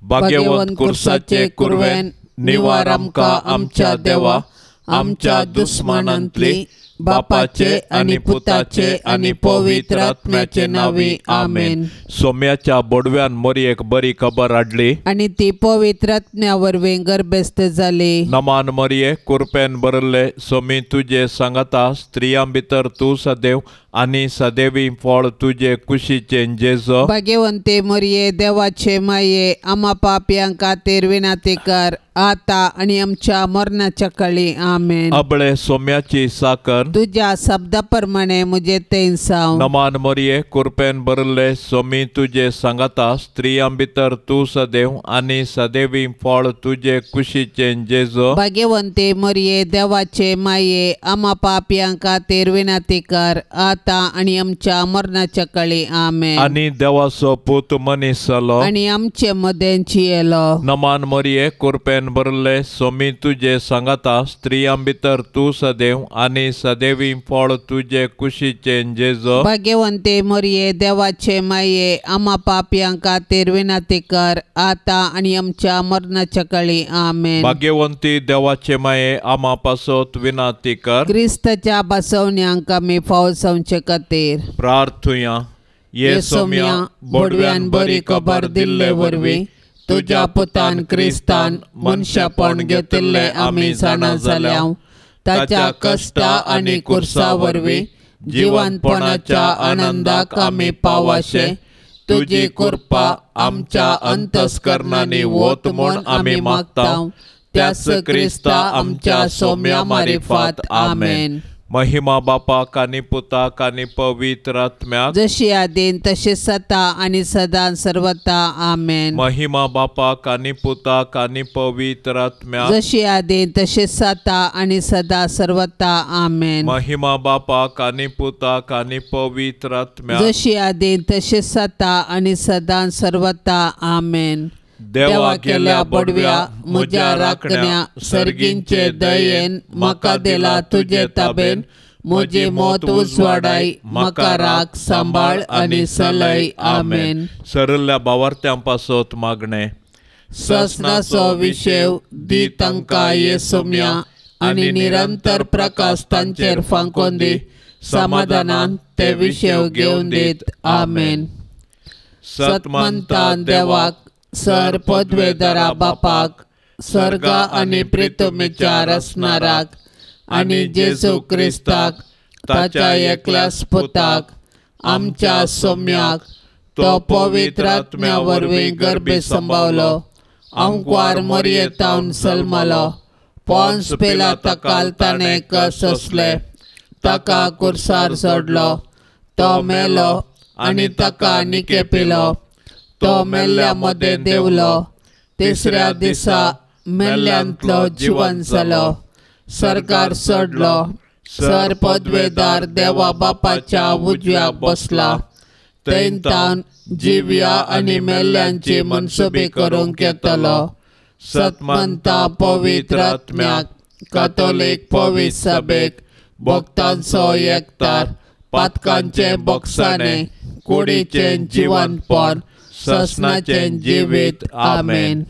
भाग्यवंत कुर्साचे कुरवेन निवार आमकां आमच्या देवा, आमच्या दुस्मानांतली बापाचे आणि पुताचे आणि पवित्र आत्म्याचे नावी आमेन। सोम्याच्या बोडव्यान मोरयेक बरी खबर हाडली आणि ती पवित्र आत्म्या वरवीं गर्भस्थ जाली। नमान मोरये कुरपेन बरले सोमी तुझे सांगता स्त्रियां भितर तूं सदैव आणि सदैवी फळ तुझे कुशीचे जेजो। भाग्यवंते मोरये देवाचे माये आम्हा पापयांक खातीर विनंती कर आता आणि आमच्या मरणाच्या काळी आमेन। अबळे सोम्याची साकर तुझ्या शब्दाप्रमाणे मुझे तेंसाव। नमान मोरये कुरपेन बरले सोमी तुझे सांगता स्त्रियां भितर तूं सदैव आणि सदैवी फळ तुझे कुशीचे जेजो। भाग्यवंते मोरये देवाचे माये आम्हा पापयांक खातीर विनंती कर आता आणि आमच्या मरणाच्या काळी आमेन। आणि देवाचो पूत मनीस जालो आणि आमचे मदेंची येलो। नमान मोरये कुरपेन बरले सोमी तुझे सांगता स्त्रियां भितर तूं सदैव आणि सदैवी फळ तुझे कुशीचे जेजो। भाग्यवंते मोरये देवाचे माये आम्हा पापयांक खातीर विनंती कर आता आणि आमच्या मरणाच्या काळी आमेन। भाग्यवंती देवाचे माये आम्हा पासत विनंती कर क्रिस्ताच्या बसवण्यांक आमी फावो जावचे खातीर प्रार्थुया। ये सोम्या बोडव्यान बरी खबर दिल्ले वरवीं तुझ्या पुतान क्रिस्तान मनशापण घेतिल्ले आमी जाणा जाल्याव ताच्या कष्टा आणि कुर्सा वरवीं जिवंतपणाच्या आनंदाक आमी पावाशे तुजी कृपा आमच्या अंतस्करणांनी वोत म्हूण आमी मागताव त्याच क्रिस्ता आमच्या सोम्या मारिफात आमेन। महिमा बापाक आनी पुताक आनी पवित्र आत्म्याक जशी आदीन तशें सता आणि सदां सर्वता आमेन। महिमा बापाक आनी पुताक आनी पवित्र आत्म्याक जशी आदीन तशें सता आणि सदां सर्वता आमेन। महिमा बापाक आनी पुताक आनी पवित्र आत्म्याक जशी आदीन तशें सता आणि सदां सर्वता आमेन। देवा केल्या बडव्या म्हज्या राखण्या सर्गींचे दयेन म्हाका दिला तुजे ताबेन म्हजी मोत उजवाडाय म्हाका राख सांबाळ आनी सलय आमेन। सरल्या भावार्थ्यां पासत मागणे ससनाचो विशेव दी तांकां ये सोम्या आनी निरंतर प्रकाश तांचेर फांकोन दी समाधानान ते विशेव घेवन दीत आमेन। सतमंता देवाक सर पदवेदारा बापाक स्वर्गा आनी पृथ्वीच्या रचणाराक आनी जेजू क्रिस्ताक ताच्या एकल्याच पुताक आमच्या सोम्याक तो पवित्र आत्म्या वरवीं गर्भे संभावलो अंकवार मरयेतावन सलमलो पोन्स पिलाताकाल ताणें कस सोंसले ताका कुर्सार सोडलो तो मेलो आनी ताका निकेपिलो तो मेल्ल्या मध्ये देवलो तिसऱ्या दिसा मेल्ल्यांतलो जिवंत जालो सरकार सोडलो सर पदवेदार देवा बापाच्या उजव्या बसला थंयतावन जिव्या आनी मेल्ल्यांची मनसुबी करूंक येतलो। सतमंता पवित्र आत्म्याक कातोलीक पवित्र सभेक भक्तांचो एकतार पातकांचे बोगसाणे कुडीचे जिवंतपण ससनाचे जिवीत आमेन।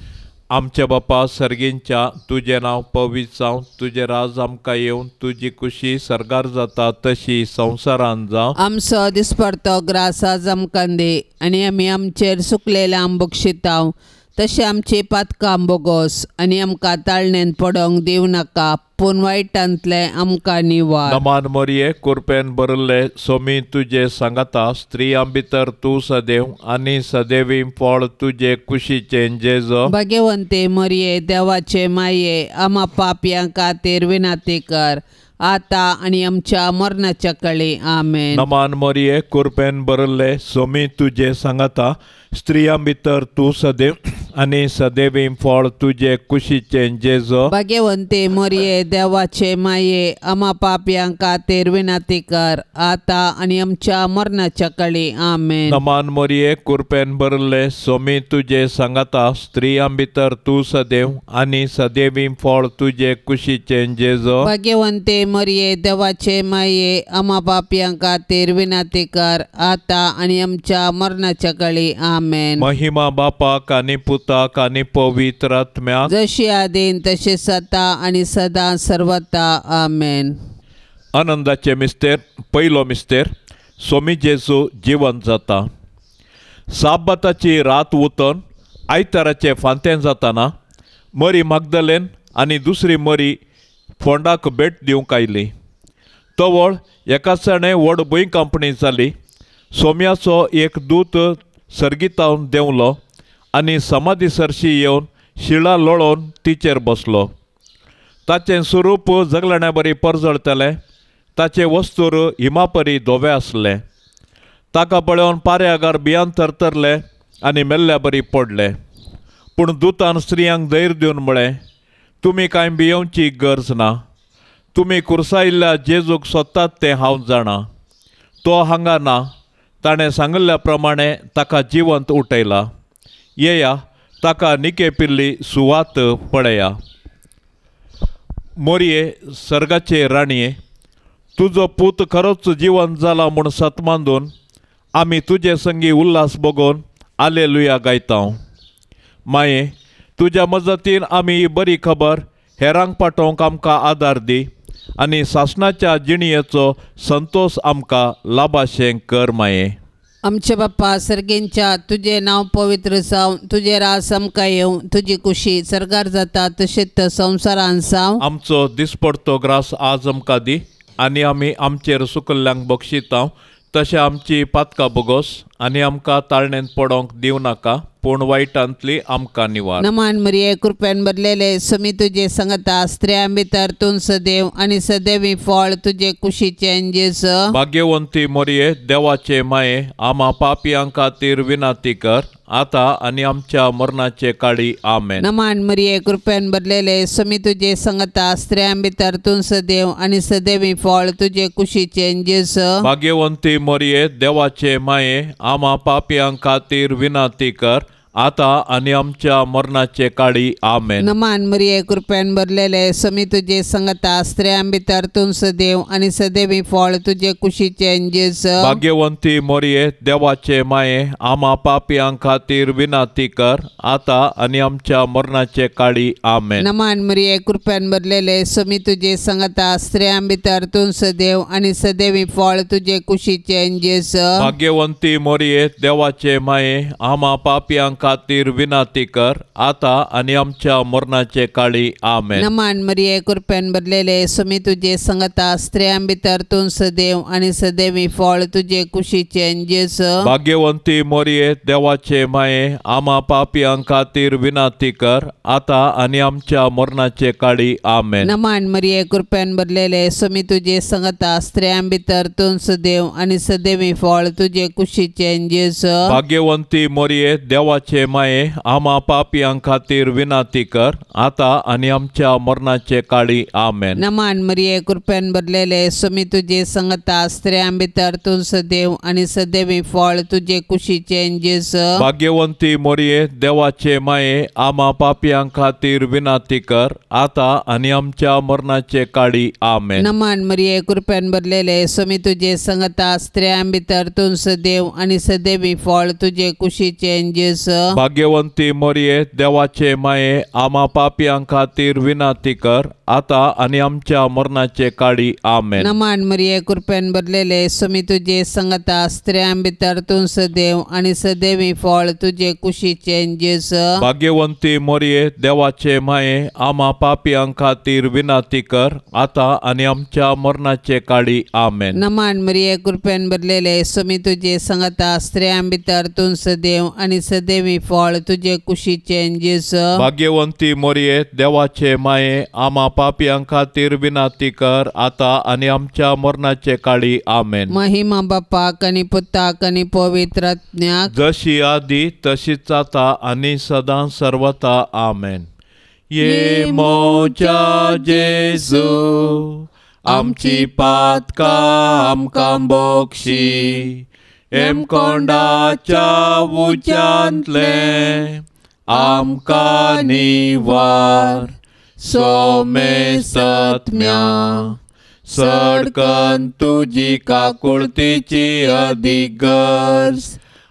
आमचे बापा सर्गींच्या तुझे नाव पवित्र जावं तुझे राज आमकां येवन तुजी खुशी सरगार जाता तशी संवसारांत जावं। आमचो दिसपडतो ग्रास आज आमकां दी आनी आमी आमचेर सुकलेल्या आंबूक शिताव तशें आमची पातकां बोगोस आनी आमकां ताळणेन पडोवंक दिव नाका पूण वायटांतले आमकां निवार। नमान मोरये कुरपेन बरले सोमी तुझे सांगता स्त्रियां भितर तूं सदैव आनी सदैवी फळ तुझे कुशीचे जेजो। भाग्यवंते मोरये देवाचे माये आम्हा पापयांक खातीर विनंती कर आता आणि आमच्या मरणाच्या काळी आमेन। नमान मोरये कुरपेन बरले सोमी तुझे सांगता स्त्रियां भितर तूं सदैव आनी सदैवी फळ तुझे कुशीचे जेजो। भाग्यवंते मोरये देवाचे माये आम्हा पापयांक खातीर विनंती कर आता आणि आमच्या मरणाच्या काळी आमेन। नमान मोरये कुरपेन बरले सोमी तुझे सांगता स्त्रियां भितर तूं सदैव आनी सदैवी फळ तुझे कुशीचे जेजो। भाग्यवंते मोरये देवाचे माये आम्हा पापयांक खातीर विनंती कर आता आणि आमच्या मरणाच्या काळी आमेन। आमेन. महिमा बापाक आनी पुताक आनी पवित्र आत्म्याक, जशी आदीन तशेंच आता आनी सदां सर्वता आमेन. आनंदाचे मिस्तेर. पयलो मिस्तेर. स्वामी जेजू जिवंत जाता. साबाताची रात वतन आयताराचे फांतें जाताना मरी मागदलेन आनी दुसरी मरी फोंडाक भेट दिवंक आयली. तवळ एकाच व्हड भुंयकांपणी जाली. सोम्याचो एक दूत सर्गितावन देंवलो आनी समाधी सरशी येवन शिळा लोळोवन तिचेर बसलो. ताचें स्वरूप जगलण्या बरी परजळतलें. ताचे वस्तूर हिमापरी धोवे आसले. ताका पळोवन पाऱ्यागार भियान तरतरले आनी मेल्ल्या बरी पडले. पूण दुतान स्त्रियांक धैर्य दिवन म्हळें, तुमी कांय भियोवची गरज ना. तुमी कुर्सायिल्ल्या जेजूक सोदतात तें हांव जाणा. तो हांगा ना. ताणें सांगिल्ल्या प्रमाणें ताका जिवंत उठयला. येया, ताका निकेपिल्ली सुवात पळया. मोरये, सर्गाचे राणये, तुजो पूत खरोच जिवंत जाला म्हूण सतमांदून आमी तुजे संगी उल्हास भोगोवन हालेलुया गायतांव. माये, तुज्या मजतीन आमी ही बरी खबर हेरांक पाठोवंक आमकां आदार दी आनी सासणाच्या जिणयेचो संतोष आमकां लाभाशें कर माये. आमचे बाप्पा सर्गेंच्या, तुझे नांव पवित्र जावं. तुझे रास आमकां येवं. तुजी कुशी सर्गार जाता तशेंच संवसारान जावं. आमचो दिसपडतो ग्रास आज आमकां दी आनी आमी आमचेर सुकल्ल्यांक बक्षितांव. तशें आमची पातकां बोगोस आनी आमकां ताळणेन पडोंक दिवं नाका, पूण वायटांतली आमकां निवार. नमान मरिये, कृपेन भरलेले समी तुजे सांगता. स्त्रियां भितर तूं सदैव आनी सदैवी फळ तुजे कुशीचें जेजू. भाग्यवंती मोरये, देवाचे माये, आमा पापियां खातीर विनाती कर, आता आनी आमच्या मरणाचे काळी. आमेन. नमान मरिये, कृपेन भरलेले समी तुजे सांगता. स्त्रियां भितर तूं सदैव आनी सदैवी फळ तुजे कुशीचें जेजू. भाग्यवंती मोरये, देवाचे माये, आमा पापियां खातीर विनाती कर, आता आनी आमच्या मरणाचे काळी. आमेन. नमान मरिये, कृपेन भरलेले समी तुजे सांगता. स्त्रियां भितर तूं सदैव आनी सदैवी फळ तुजे कुशीचें जेजू. भाग्यवंती मोरये, देवाचे माये, आमा पापियां खातीर विनाती कर, आता आनी आमच्या मरणाचे काळी. आमेन. नमान मरिये, कृपेन भरलेले समी तुजे सांगता. स्त्रियां भितर तूं सदैव आनी सदैवी फळ तुजे कुशीचें जेजू. भाग्यवंती मोरये, देवाचे माये, आमा पापियां खातीर विनाती कर, आता आनी आमच्या मरणाचे काळी. आमेन. नमान मरिये, कृपेन भरलेले समी तुजे सांगता. स्त्रियां भितर तूं सदैव आनी सदैवी फळ तुजे कुशीचें जेजू. भाग्यवंती मोरये, देवाचे माये, आमा पापियां खातीर विनाती कर, आता आनी आमच्या मरणाचे काळी. आमेन. नमान मरिये, कृपेन भरलेले समी तुजे सांगता. स्त्रियां भितर तूं सदैव आनी सदैवी फळ तुजे कुशीचें जेजू. भाग्यवंती मोरये, देवाचे माये, आमा पापियां खातीर विनाती कर, आता आनी आमच्या मरणाचे काळी. आमेन. नमान मरिये, कृपेन भरलेले समी तुजे सांगता. स्त्रियां भितर तूं सदैव आनी सदैवी फळ तुजे कुशीचें जेजू. भाग्यवंती मोरये, देवाचे माये, आमा पापियां खातीर विनाती कर, आता आनी आमच्या मरणाचे काळी. आमेन. नमान मरिये, कृपेन भरलेले समी तुजे सांगता. स्त्रियां भितर तूं सदैव आनी सदैवी फळ तुजे कुशीचें जेजू. भाग्यवंती मोरये, देवाचे माये, आमा पापियां खातीर विनाती कर, आता आनी आमच्या मरणाचे काळी. आमेन. नमान मरिये, कृपेन भरलेले समी तुजे सांगता. स्त्रियां भितर तूं सदैव आनी सदैवी फळ तुजे कुशीचें जेजू. भाग्यवंती मोरये, देवाचे माये, आमा पापियां खातीर विनाती कर, आता आनी आमच्या मरणाचे काळी. आमेन. नमान मरिये, कृपेन भरलेले समी तुजे सांगता. स्त्रियां भितर तूं सदैव आनी सदैवी फळ तुजे कुशीचें जेजू. भाग्यवंती मोरये, देवाचे माये, आमा पापियां खातीर विनाती कर, आता आनी आमच्या मरणाचे काळी. आमेन. महिमा बापाक आनी पुताक आनी पवित्र आत्म्याक, जशी आदी तशीच आता आनी सदां सर्वता. आमेन. ये मोच्या जेजू, आमची पातकां आमकां बोगशी. एमकोंडाच्या उच्यांतले आमकां निवार. सोमे सत्म्या सडकन तुजी काकुळतीची अधिक गरज.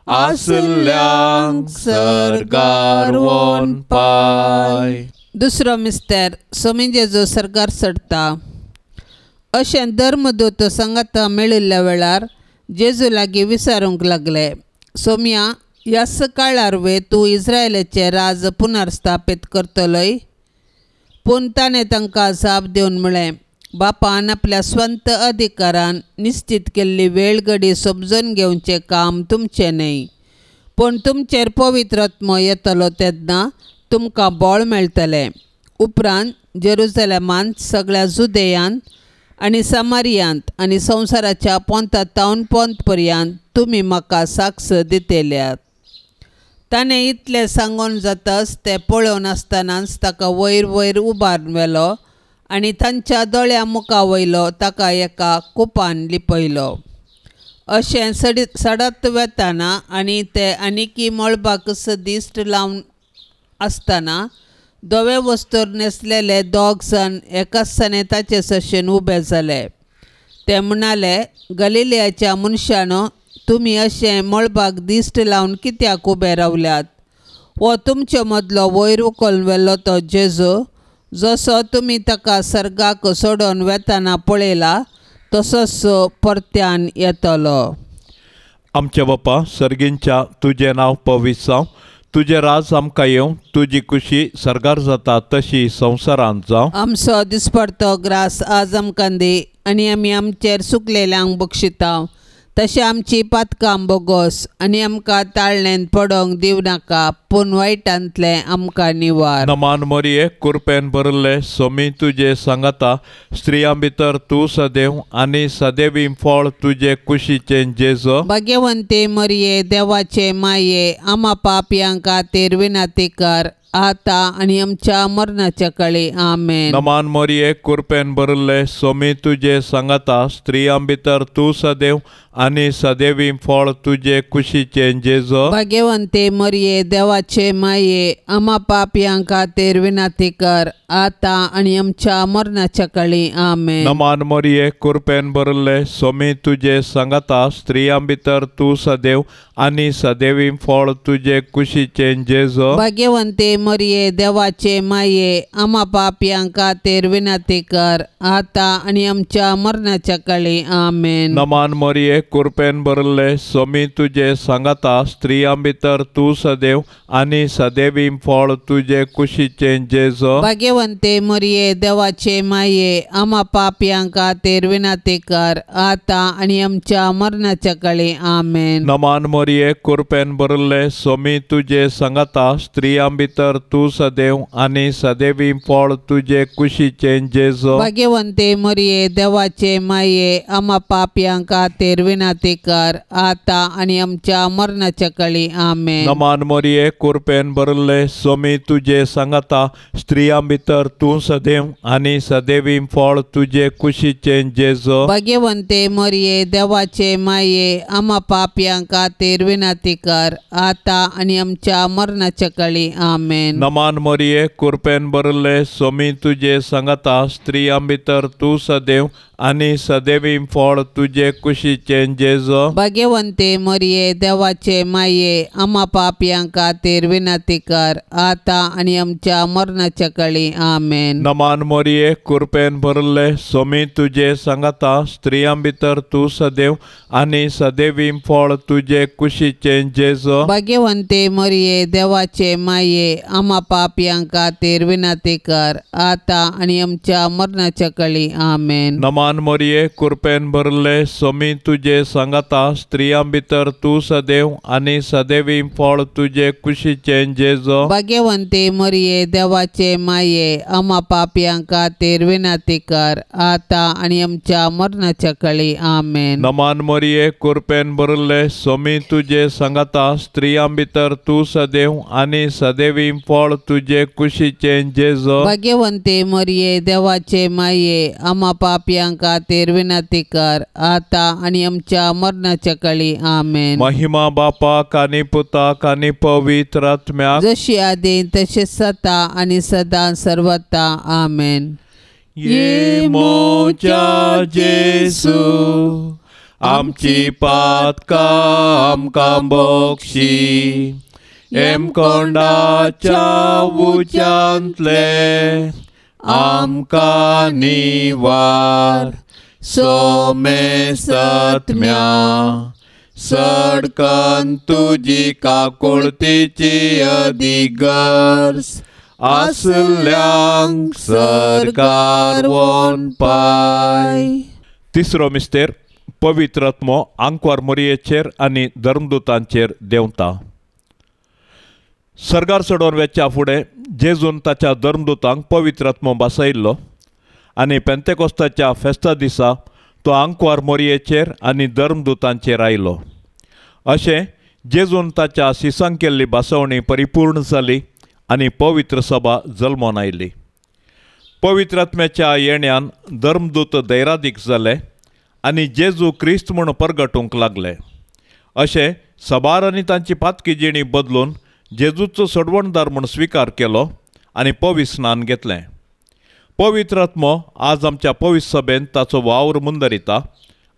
आसल्यांक सर्गार वोन पाय. दुसरो मिस्तेर सोमी जेजू सर्गार चडटा. अशें धर्मदूत सांगाता मेळिल्ल्या वेळार जेजू लागीं विचारूंक लागले, सोम्या, ह्याच काळार वे तूं इस्रायलाचें राज पुनर्स्थापीत करतलोय? पूण ताणें तांकां जाप दिवन म्हळें, बापान आपल्या स्वंत अधिकारान निश्चित केल्ली वेळ घडी समजून घेवचें काम तुमचें न्हय, पूण तुमचेर पवित्र आत्मो येतलो तेन्ना तुमकां बळ मेळटलें. उपरांत जेरुसलेमांत, सगळ्या जुदेयांत आनी समारियांत आनी संवसाराच्या पोंतातावन पोंत पर्यंत तुमी म्हाका साक्ष दितेल्यात. ताणें इतलें सांगून जाताच ते पळोवन आसतनाच ताका वयर वयर उबारून व्हेलो आनी तांच्या दोळ्या मुखा वयलो ताका एका कुपान लिपयलो. अशें सडत वेताना आनी ते आनिकी मळबाक दिश्ट लावन आसतना धवे वस्तूर न्हेसलेले 2 जण एकाचसाने ताचे सशेन उबे जाले. ते म्हणाले, गलिलयाच्या मनशानो, तुमी अशें मळबाक दिश्ट लावन कित्याक उबे रावल्यात? हो तुमचे मदलो वयर उखलून व्हेल्लो तो जेजू, जसो तुमी ताका सर्गाक सोडून वेताना पळयला तसोच परत्यान येतलो. आमचे बापा सर्गींच्या तुजें नांव पवित्र जावं. तुजें राज आमकां येवं. तुजी खुशी सर्गार जाता तशी संवसारांत जावं. आमचो दिसपडतो ग्रास आज आमकां दी आनी आमी आमचेर चुकलेल्यांक बक्षिता तशें आमची पातकां बोगोस आनी आमकां ताळणेन पडोंक दिवं नाका, पूण वायटांतलें आमकां निवार. नमान मोरये, कृपेन भरिल्ले सोमी तुजे सांगाता, स्त्रियां भितर तूं सदैव आनी सदैवी फळ तुजे कुशीचें जेजू. भाग्यवंते मरिये, देवाचे माये, आम्हा पापयांक खातीर विनंती कर, आता आनी आमच्या मरणाच्या काळी. आमेन. नमान मोरये, कृपेन भरिल्ले सोमी तुजे सांगाता, स्त्रियां भितर तूं सदैव आनी सदैवी फळ तुजे कुशीचें जेजू. भाग्यवंते मरिये, देवाचे माये, आम्हा पापयांक खातीर विनंती कर, आता आनी आमच्या मरणाच्या काळी. आमेन. नमान मोरये, कृपेन भरिल्ले सोमी तुजे सांगाता, स्त्रियां भितर तूं सदैव आनी सदैवी फळ तुजे कुशीचें जेजू. भाग्यवंते मरिये, देवाचे माये, आम्हा पापयांक खातीर विनंती कर, आता आनी आमच्या मरणाच्या काळी. आमेन. नमान मोरये, कृपेन भरिल्ले सोमी तुजे सांगाता, स्त्रियां भितर तूं सदैव आनी सदैवी फळ तुजे कुशीचें जेजू. भाग्यवंते मरिये, देवाचे माये, आम्हा पापयांक खातीर विनंती कर, आता आनी आमच्या मरणाच्या काळी. आमेन. नमान मोरये, कृपेन भरिल्ले सोमी तुजे सांगाता, स्त्रियां भितर तूं सदैव आनी सदैवी फळ तुजे कुशीचें जेजू. भाग्यवंते मरिये, देवाचे माये, आम्हा पापयांक खातीर विनंती कर, आता आनी आमच्या मरणाच्या काळी. आमेन. नमान मोरये, कृपेन भरिल्ले सोमी तुजे सांगाता, स्त्रियां भितर तूं सदैव आनी सदैवी फळ तुजे कुशीचें जेजू. भाग्यवंते मरिये, देवाचे माये, आम्हा पापयांक खातीर विनंती कर, आता आनी आमच्या मरणाच्या काळी. आमेन. नमान मोरये, कृपेन भरिल्ले सोमी तुजे सांगाता, स्त्रियां भितर तूं सदैव आनी सदैवी फळ तुजे कुशीचें जेजू. भाग्यवंते मरिये, देवाचे माये, आम्हा पापयांक खातीर विनंती कर, आता आनी आमच्या मरणाच्या काळी. आमेन. नमान मोरये, कृपेन भरिल्ले सोमी तुजे सांगाता, स्त्रियां भितर तूं सदैव आनी सदैवी फळ तुजे कुशीचें जेजू. भाग्यवंते मरिये, देवाचे माये, आम्हा पापयांक खातीर विनंती कर, आता आनी आमच्या मरणाच्या काळी. आमेन. नमान मोरये, कृपेन भरिल्ले सोमी तुजे सांगाता, स्त्रियां भितर तूं सदैव आनी सदैवी फळ तुजे कुशीचें जेजू. भाग्यवंते मरिये, देवाचे माये, आम्हा पापयांक खातीर विनंती कर, आता आनी आमच्या मरणाच्या काळी. आमेन. नमान मोरये, कृपेन भरिल्ले सोमी तुजे सांगाता, स्त्रियां भितर तूं सदैव आनी सदैवी फळ तुजे कुशीचें जेजू. भाग्यवंते मरिये, देवाचे माये, आम्हा पापयांक खातीर विनंती कर, आता आनी आमच्या मरणाच्या काळी. आमेन. महिमा बापाक आनी पुताक आनी पवित्र आत्म्याक, जशी आदी तशेंच जाता आनी सदां सर्वता. आमेन. ये मोच्या जेसू, आमची पातकां आमकां बोगशी. कोंडाच्या उच्यांतले आमकां निवार. सोमे सत्म्या सडकन तुजी काकुळतीची अधिगर्स. आसल्यांक सरकार वोन पाय. तिसरो मिस्तेर पवित्र आत्मो आंकवार मोरयेचेर आनी धर्मदूतांचेर देंवता. सर्गार चडोवन वेच्या फुडें जेजून ताच्या धर्मदूतांक पवित्र आत्मो बसयल्लो आनी पेंतेकोस्ताच्या फेस्ता दिसा तो आंकवार मोरयेचेर आनी धर्मदूतांचेर आयलो. अशें जेजून ताच्या सिसांक केल्ली बसवणी परिपूर्ण जाली आनी पवित्र सभा जल्मोन आयली. पवित्र आत्म्याच्या येण्यान धर्मदूत धैर्यादीक जाले आनी जेजू क्रिस्त म्हूण परगटूंक लागले. अशें सभारांनी तांची पातकी जिणी बदलून जेजूचो सडवणदार म्हूण स्विकार केलो आनी पवित्र स्नान घेतलें. पवित्र आत्मो आज आमच्या पवित्र सभेन ताचो वावर मुंदरिता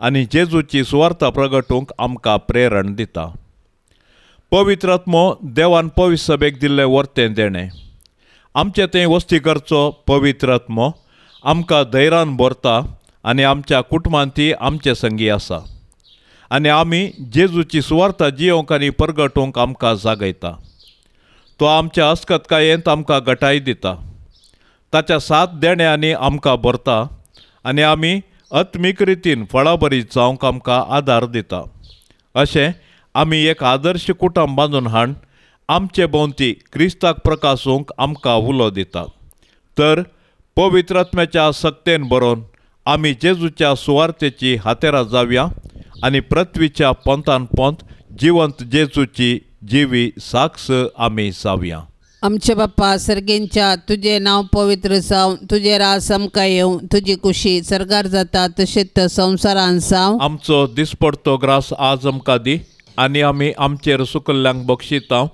आनी जेजूची सुवार्ता प्रगटूंक आमकां प्रेरण दिता. पवित्र आत्मो देवान पवित्र सभेक दिल्लें वर्तें देणें. आमचे थंय वस्ती करचो पवित्र आत्मो आमकां धैर्यान भरता आनी आमच्या कुटुंबांत ती आमचे संगी आसा आनी आमी जेजूची सुवार्ता जियोंक आनी परगटूंक आमकां जागयता. तो आमच्या अस्कतकायेंत आमकां घटाय दिता. ताच्या सात देण्यांनी आमकां भरता आनी आमी आत्मीक रितीन फळाबरी जावंक आमकां आदार दिता. अशें आमी एक आदर्श कुटुंब बांदून हाडून आमचे भोंवती क्रिस्ताक प्रकाशूंक आमकां उलो दिता. तर पवित्र आत्म्याच्या सक्तेन बरोवन आमी जेजूच्या सुवार्तेची हातेरां जावया आनी पृथ्वीच्या पंतान पंत जिवंत जेजूची जिवी साक्ष आमी जावया. आमचे बाप्पा सर्गेंच्या तुझे नाव पवित्र जावं. तुझे रास आमकां येवं. तुजी कुशी सर्गार जाता तशेंच संवसारान जावं. आमचो दिसपडतो ग्रास आज आमकां दी आनी आमी आमचेर सुकल्ल्यांक बक्षिता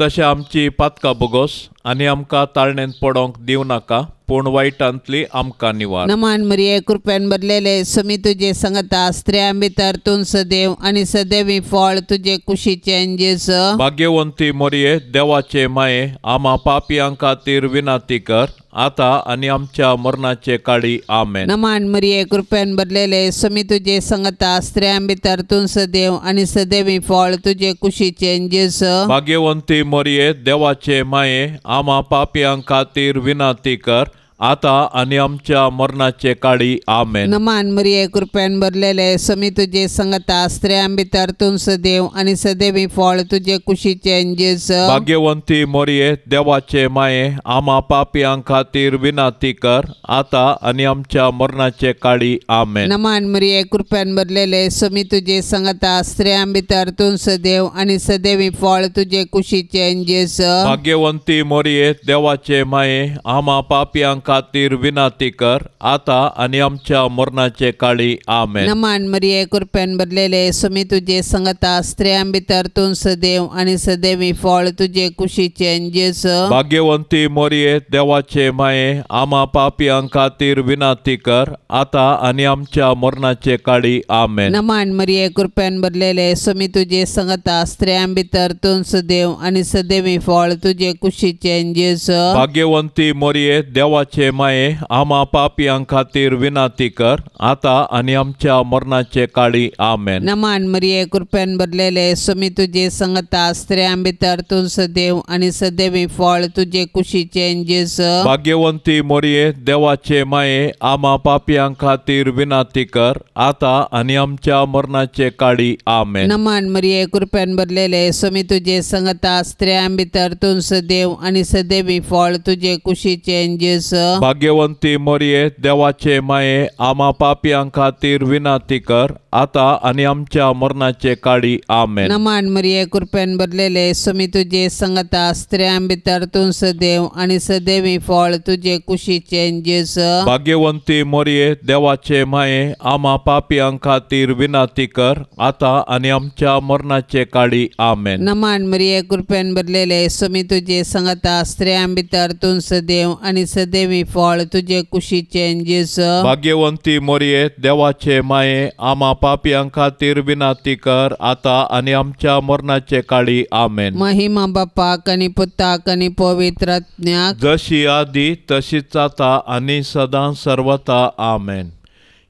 तशें आमची पातकां बोगोस आनी आमकां ताळणेंत पडोंक दिवं नाका पूण वायटांतली आमकां निवार. नमान मरिये कृपेन भरलेले समी तुजे सांगता स्त्रियां भितर तूं सदैव आनी सदैवी फळ तुजे कुशीचे जेस. भाग्यवंती मोरये देवाचे माये आमा पापियां खातीर विनाती कर आता आनी आमच्या मरणाचे काळी आमेन. नमान मरिये कृपेन भरलेले समी तुजे सांगता स्त्रियां भितर तूं सदैव आनी सदैवी फळ तुजे कुशीचे जेस. भाग्यवंती मोरये देवाचे माये आमा पापियां खातीर विनाती कर आता आनी आमच्या मरणाचे काळी आमेन. नमान मरिये कृपेन भरलेले समी तुजे सांगता स्त्रियां भितर तूं सदैव आनी सदैवी फळ तुजे कुशीचे जेस. भाग्यवंती मोरये देवाचे माये आमा पापियां खातीर विनाती कर आता आनी आमच्या मरणाचे काळी आमेन. नमान मरिये कृपेन भरलेले समी तुजे सांगता स्त्रियां भितर तूं सदैव आनी सदैवी फळ तुजे कुशीचे जेस. भाग्यवंती मोरये देवाचे माये आमा पापियां खातीर विनाती कर आता आनी आमच्या मरणाचे काळी आमेन. नमान मरिये कृपेन भरलेले समी तुजे सांगता स्त्रियां भितर तूं सदैव आनी सदैवी फळ तुजे कुशीचे जेस. भाग्यवंती मोरये देवाचे माये आमा पापियां खातीर विनाती कर आता आनी आमच्या मरणाचे काळी आमेन. नमान मरिये कृपेन भरलेले समी तुजे सांगता स्त्रियां भितर तूं सदैव आनी सदैवी फळ तुजे कुशीचे जेस. भाग्यवंती मोरये देवाचे माये आमा पापियां खातीर विनाती कर आता आनी आमच्या मरणाचे काळी आमेन. नमान मरिये कृपेन भरलेले समी तुजे सांगता स्त्रियां भितर तूं सदैव आनी सदैवी फळ तुजे कुशीचे जेस. भाग्यवंती मोरये देवाचे माये आमा पापियां खातीर विनाती कर आता आनी आमच्या मरणाचे काळी आमेन. नमान मरिये कृपेन भरलेले समी तुजे सांगता स्त्रियां भितर तूं सदैव आनी सदैवी फळ तुजे कुशीचे जेस. भाग्यवंती मोरये देवाचे माये आमा पापियां खातीर विनाती कर आता आनी आमच्या मरणाचे काळी आमेन. नमान मरिये कृपेन भरलेले समी तुजे सांगता स्त्रियां भितर तूं सदैव आनी सदैवी फळ तुजे कुशीचे जेस. भाग्यवंती मोरये देवाचे माये आमा पापियां खातीर विनाती कर आता आनी आमच्या मरणाचे काळी आमेन. नमान मरिये कृपेन भरलेले समी तुजे सांगता स्त्रियां भितर तूं सदैव आनी सदैवी सदैवी फळ तुझे कुशीचे जेजू. भाग्यवंती मोरये, देवाचे माये, आम्हा पापियां खातीर विनाती कर, आता आणि आमच्या मरणाचे काळी. आमेन. महिमा बापाक आनी पुताक आनी पवित्र आत्म्याक, जशी आदी तशीच आता आणि सदां सर्वता. आमेन.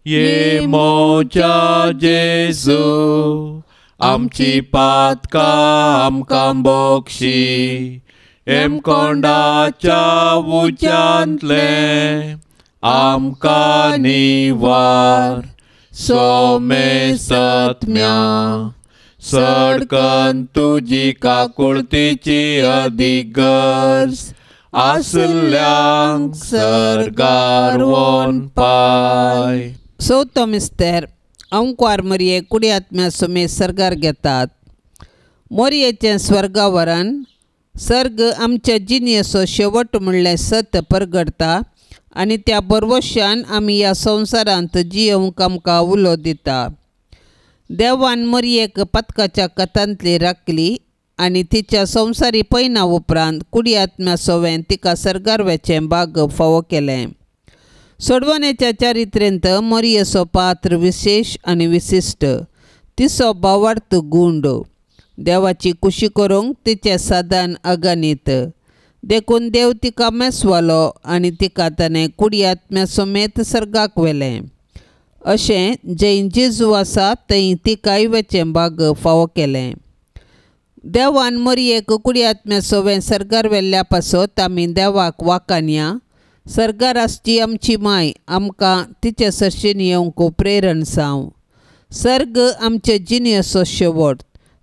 ये मोच्या जेजू, आमची पातकां आमकां बोगशी, हेमकोंडाच्या उज्यांतले आमकां निवार. सोमे सत्म्या सडकन तुजी काकुळतीची अदीक गरज, आसल्यांक सर्गार व्होन पाय. चवथो मिस्तेर अंकुआर मोरये कुडी आत्म्या सुमेर सर्गार घेतात. मोरयेचें स्वर्गावरण सर्ग आमच्या जिणेचो शेवट म्हणल्यार सत परगडता आनी त्या बरवशान आमी ह्या संवसारांत जियोवंक आमकां उलो दिता. देवान मोरयेक पदकाच्या कथांतली राखली आनी तिच्या संवसारी पैना उपरांत कुडी आत्म्या सोवें तिका सर्गार वचें भाग फावो केलें. सोडवण्याच्या चारित्रेंत मोरयेचो पात्र विशेष आनी विशिश्ट. तिचो भावार्थ गूंड. देवाची कुशी करूंक तिचे साधन अगणित. देखून देव तिका मेसवालो आनी तिका ताणें कुडी आत्म्या समेत सर्गाक व्हेलें. अशें जंय जेजू आसा थंय तिकाय वचें भाग फावो केलें. देवान मोरयेक कुडी आत्म्या सोवें सर्गार व्हेल्ल्या पासत आमी देवाक वाखाणया. सर्गार आसची आमची माय आमकां तिचे सरशीन येवंक प्रेरण जावं. सर्ग आमचे जिणेचो शेवट.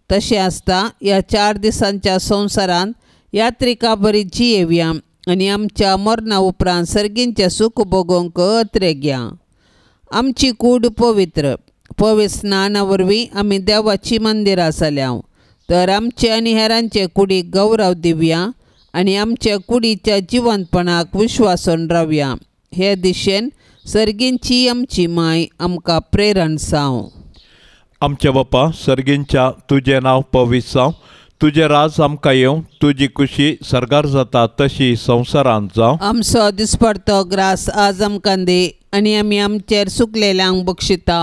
तशें आसता ह्या 4 दिसांच्या संवसारांत यात्रिका बरी जियेवया आनी आमच्या मरणा उपरांत सर्गींचें सूख भोगोवंक अत्रे घेया. आमची कूड पवित्र. पवित्र स्नाना वरवीं आमी देवाची मंदिरां जाल्या. तर आमचे आनी हेरांचे कुडीक गौरव दिवया आनी आमच्या कुडीच्या जिवंतपणाक विश्वासून रावया. हे दिशेन सर्गींची आमची माय आमकां प्रेरण जावं. आमचे बापा सर्गींच्या तुझे नांव पवित्र जावं. तुझे राज आमकां येवं. तुजी कुशी सर्गार जाता तशी संवसारांत जावं. आमचो दिसपडतो ग्रास आज आमकां दी आनी आमी आमचेर सुकलेल्यांक बक्षिता.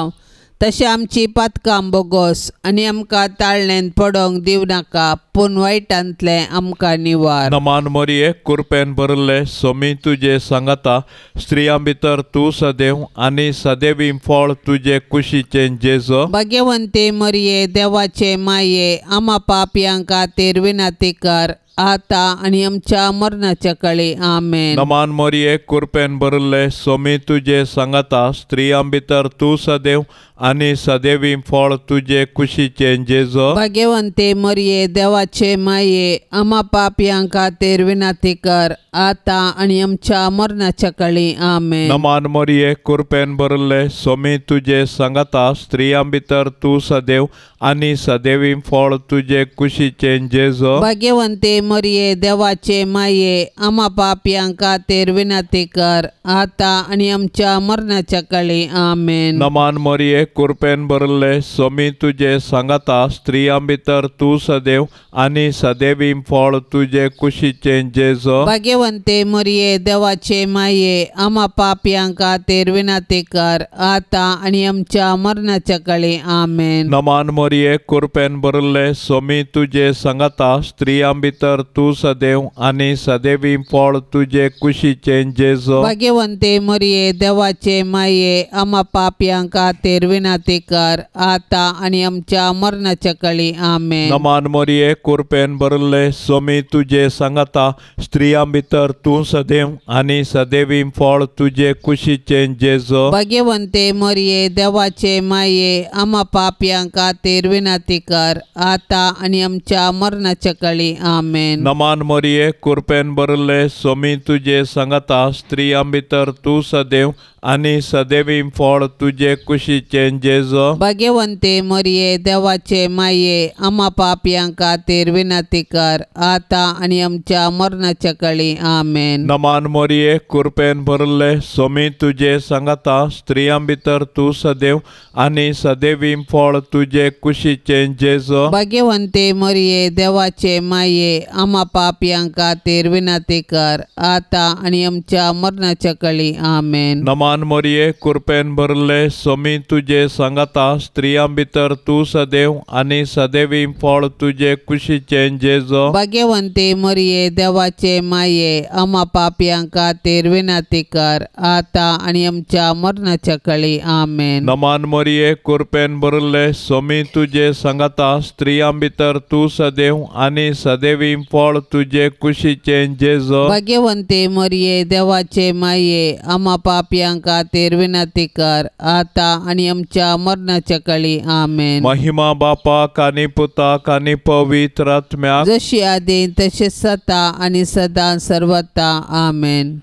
तशें आमची पातकां बोगोस आनी आमकां ताळणेन पडोवंक दिव नाका, पूण वायटांतले आमकां निवार. नमान मोरये, कुरपेन भरले सोमी तुजे सांगाता. स्त्रियां भितर तूं सदैव आनी सदैवी फळ तुजे कुशीचें जेजू. भाग्यवंते मोरये, देवाचे माये, आम्हा पापयां खातीर विनाती कर, आता आनी आमच्या मरणाच्या काळी. आमेन. नमान मोरये, कुरपेन भरले सोमी तुजे सांगाता. स्त्रियां भितर तूं सदैव आनी सदैवी फळ तुजे कुशीचें जेजू. भाग्यवंते मोरये, देवाचे माये, आम्हा पापयां खातीर विनाती कर, आता आनी आमच्या मरणाच्या काळी. आमेन. नमान मोरये, कुरपेन भरले सोमी तुजे सांगाता. स्त्रियां भितर तूं सदैव आनी सदैवी फळ तुजे कुशीचें जेजू. भाग्यवंते मोरये, देवाचे माये, आम्हा पापयां खातीर विनाती कर, आता आनी आमच्या मरणाच्या काळी. आमेन. नमान मोरये, कुरपेन भरले सोमी तुजे सांगाता. स्त्रियां भितर तूं सदैव आनी सदैवी फळ तुजे कुशीचें जेजू. भाग्यवंते मोरये, देवाचे माये, आम्हा पापयां खातीर विनाती कर, आता आनी आमच्या मरणाच्या काळी. आमेन. नमान मोरये, कुरपेन भरले सोमी तुजे सांगाता. स्त्रियां भितर तूं सदैव आनी सदैवी फळ तुजे कुशीचें जेजू. भाग्यवंते मोरये, देवाचे माये, आम्हा पापयां खातीर विनाती कर, आता आनी आमच्या मरणाच्या काळी. आमेन. नमान मोरये, कुरपेन भरले सोमी तुजे सांगाता. स्त्रियां भितर तूं सदैव आनी सदैवी फळ तुजे कुशीचें जेजू. भाग्यवंते मोरये, देवाचे माये, आम्हा पापयां खातीर विनाती कर, आता आनी आमच्या मरणाच्या काळी. आमेन. नमान मोरये, कुरपेन भरले सोमी तुजे सांगाता. स्त्रियां भितर तूं सदैव आनी सदैवी फळ तुजे कुशीचें जेजो भाग्यवंते मरिये देवाचे माये आम्हा पापयां खातीर विनंती कर आता आनी आमच्या मरणाच्या काळी आमेन. नमान मोरये कृपेन भरले सोमी तुझे सांगता स्त्रियां भितर तू सदैव आनी सदैवी फळ तुझे कुशीचे जेजो भाग्यवंते मरिये देवाचे माये आम्हा पापयां खातीर विनंती कर आता आनी आमच्या मरणाच्या काळी आमेन. नमान मोरये कृपेन भरले सोमी तुझे सांगता स्त्रियां भितर तू सदैव आनी सदैवी फळ तुझे कुशीचे जेजो भाग्यवंते मरिये देवाचे माये आम्हा पापयां खातीर विनंती कर आता आनी आमच्या मरणाच्या काळी आमेन. नमान मोरये कृपेन भरले सोमी तुझे सांगता स्त्रियां भितर तू सदैव आनी सदैवी फळ तुझे कुशीचे जेजो भाग्यवंते मरिये देवाचे माये आम्हा पापयां खातीर विनंती कर आता आनी आमच्या मरणाच्या काळी आमेन. महिमा बापाक आनी पुताक आनी पवित्र आत्म्याक जशी आदीं तशें सता आनी सदां सर्वता आमेन.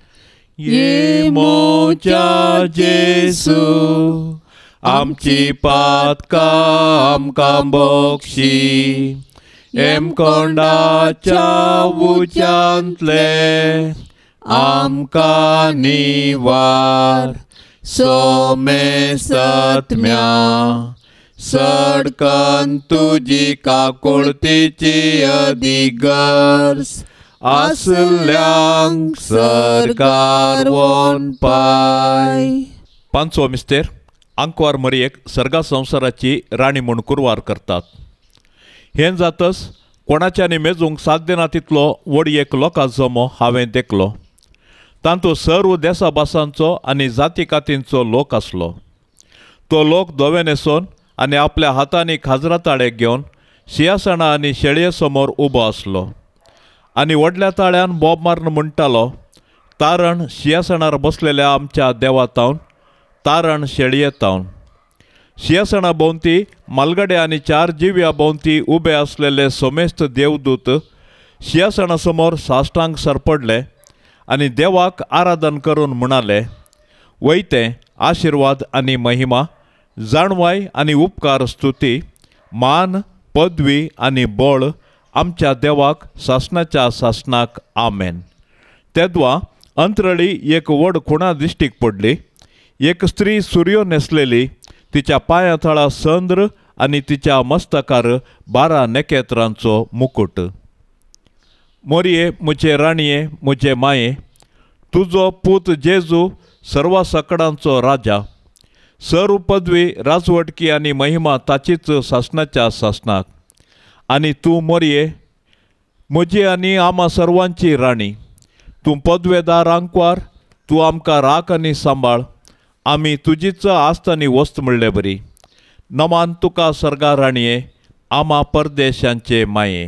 ये मोच्या जेसू आमची पातकां आमकां बक्षी एम कोंडाच्या उच्यांतले आमकां निवार सोमे सत्म्या सडकन तुजी काकुळतीची अधिगर्स आसल्यांक सरकार वोन पाय. पांचवो मिस्तेर आंकवार मरयेक सर्गा संवसाराची राणी म्हूण कुरवार करतात. हें जातच कोणाच्यानी मेजूंक साध्य ना तितलो वडयेक लोकां जमो हांवें देखलो. तांतूं सर्व देसा भासांचो आनी जाती कातींचो लोक आसलो. तो लोक धवे न्हेसोन आनी आपल्या हातांनी खाजराताळे घेवन सिंहासना आनी शेळये समोर उबो आसलो. आनी व्हडल्या ताळ्यान बोब मारून म्हणटालो, तारण सिंहासनार बसलेल्या आमच्या देवातावन, तारण शेळयेतावन. सिंहासना भोंवती मालगडे आनी 4 जिव्या भोंवती उबे आसलेले सोमेस्त देवदूत सिंहासना समोर साश्टांग सरपडले आनी देवाक आराधन करून म्हणाले, वयते आशिर्वाद आनी महिमा, जाणवाय आनी उपकार स्तुती, मान, पदवी आनी बळ आमच्या देवाक सासणाच्या सासणाक आमेन. तेदवा अंतरळी एक व्हड खुणा दिश्टीक पडली. एक स्त्री सुर्यो न्हेसलेली, तिच्या पांया थळा संद्र आनी तिच्या मस्तकार 12 नखेत्रांचो मुकुट. मोरये मुझे राणये मुझे माये, तुजो पूत जेजू सर्व सकडांचो राजा. सर्व पदवी, राजवटकी आनी महिमा ताचीच सासणाच्या सासणाक. आनी तूं मोरये म्हजी आनी आम्हा सर्वांची राणी. तूं पदवेदार आंकवार, तूं आमकां राख आनी सांबाळ. आमी तुजीच आस्त आनी वस्त म्हणले बरी. नमान तुका सर्गा राणये, आम्हा परदेशांचे माये.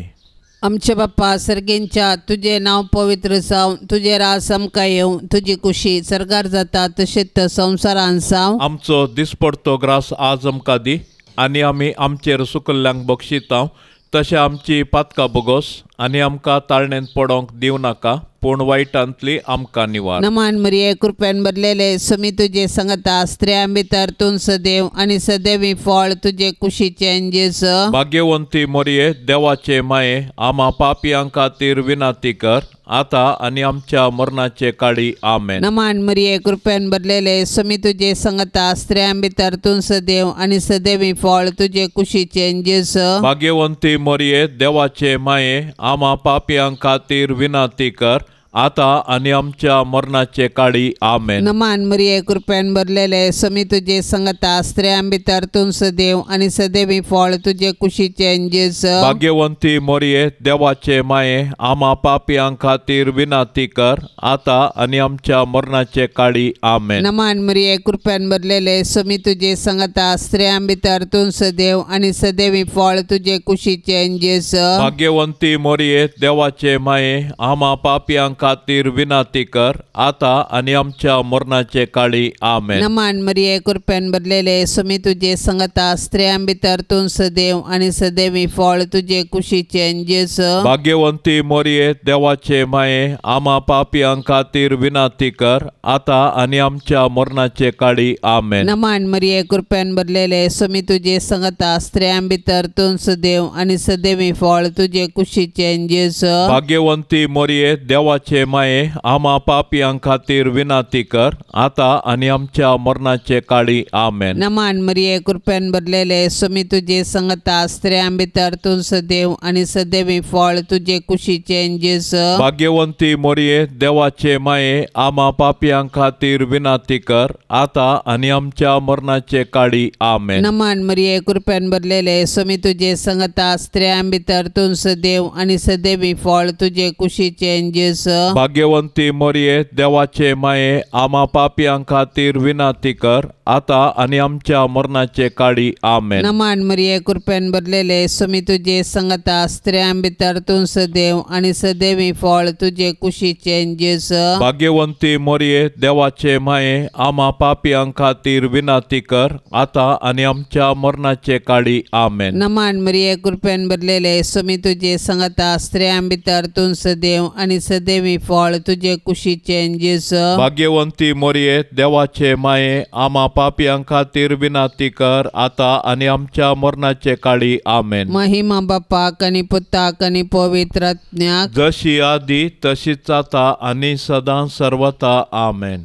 आमचे बाप्पा सर्गेंच्या तुझे नाव पवित्र जावं, तुझे रास आमकां येवं, तुजी कुशी सर्गार जाता तशेंच संवसारान जावं. आमचो दिसपडतो ग्रास आज आमकां दी आनी आमी आमचेर सुकल्ल्यांक बक्षितांव. तशें आमची पातकां बोगोस आनी आमकां ताळणेंत पडोंक दिवं नाका, पूण वायटांतली आमकां निवार. नमान मरिये कृपेन भरलेले सोमी तुजे सांगता स्त्रियां भितर तूं सदैव आनी सदैवी फळ तुजे कुशीचे जेजो भाग्यवंती मोरये देवाचे माये, आम्हा पापयां खातीर विनंती कर आता आनी आमच्या मरणाचे काळी आमेन. नमान मरिये कृपेन भरलेले सोमी तुजे सांगता स्त्रियां भितर तूं सदैव आनी सदैवी फळ तुजे कुशीचे जेजो भाग्यवंती मोरये देवाचे माये, आम्हा पापयां खातीर विनंती कर आता आनी आमच्या मरणाचे काळी आमेन. नमान मरिये कृपेन भरलेले सोमी तुजे सांगता स्त्रियां भितर तूं सदैव आनी सदैवी फळ तुजे कुशीचे जेजो भाग्यवंती मोरये देवाचे माये, आम्हा पापयां खातीर विनंती कर आता आनी आमच्या मरणाचे काळी आमेन. नमान मरिये कृपेन भरलेले सोमी तुजे सांगता स्त्रियां भितर तूं सदैव आनी सदैवी फळ तुजे कुशीचे जेजो भाग्यवंती मोरये देवाचे माये, आम्हा पापयां खातीर विनाती कर, आता आणि आमच्या मरणाचे काळी आमेन. नमान मरिये कृपेन भरलेले सुमी तुझे संगता स्त्रियां भितर तूं सदैव आणि सदैवी फळ तुझे कुशीचे जेसु. भाग्यवंती मोरये देवाचे माये, आम्हा पापियां खातीर विनाती कर, आता आणि आमच्या मरणाचे काळी आमेन. नमान मरिये कृपेन भरलेले सुमी तुझे संगता स्त्रियां भितर तूं सदैव आणि सदैवी फळ तुझे कुशीचे जेसु. भाग्यवंती मोरये देवाचे माये, आम्हा पापियां खातीर विनाती कर, आता आणि आमच्या मरणाचे काळी आमेन. नमान मरिये कृपेन भरलेले सुमी तुझे संगता स्त्रियां भितर तूं सदैव आणि सदैवी फळ तुझे कुशीचे जेसु. भाग्यवंती मोरये देवाचे माये, आम्हा पापियां खातीर विनाती कर, आता आणि आमच्या मरणाचे काळी आमेन. नमान मरिये कृपेन भरलेले सुमी तुझे संगता स्त्रियां भितर तूं सदैव आणि सदैवी फळ तुझे कुशीचे जेसु. भाग्यवंती मोरये देवाचे माये, आम्हा पापियां खातीर विनाती कर, आता आणि आमच्या मरणाचे काळी आमेन. नमान मरिये कृपेन भरलेले सुमी तुझे संगता स्त्रियां भितर तूं सदैव आणि सदैवी फळ तुझे कुशीचे जेसु. भाग्यवंती मोरये देवाचे माये, आम्हा पापियां खातीर विनाती कर, आता आणि आमच्या मरणाचे काळी आमेन. नमान मरिये कृपेन भरलेले सुमी तुझे संगता स्त्रियां भितर तूं सदैव आणि सदैवी फळ तुझे कुशीचे जेसु. भाग्यवंती मोरये देवाचे माये, आम्हा पापियां खातीर विनाती कर, आता आणि आमच्या मरणाचे काळी आमेन. महिमा बापाक आणि पुताक आणि पवित्र आत्म्याक, जशी आधी तशीच आता आणि सदां सर्वथा आमेन.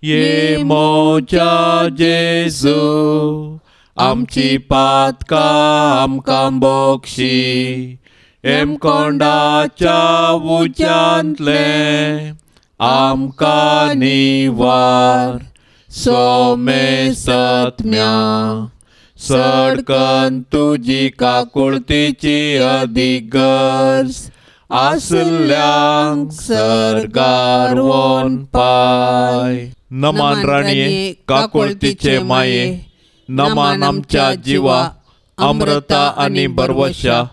ये मोच्या जेजू, आमची पातकां आमकां बोगशी, एम कोंडाच्या उच्यांतले आमकां निवार. सोमे सत्म्या सडकन तुजी काकुळतीची अदीक गरज, आसल्यांक सरगार वोन पाय. नमान राणीये काकुळतीचे माये, नमान आमच्या जिवा अमृता आणि बरवशा,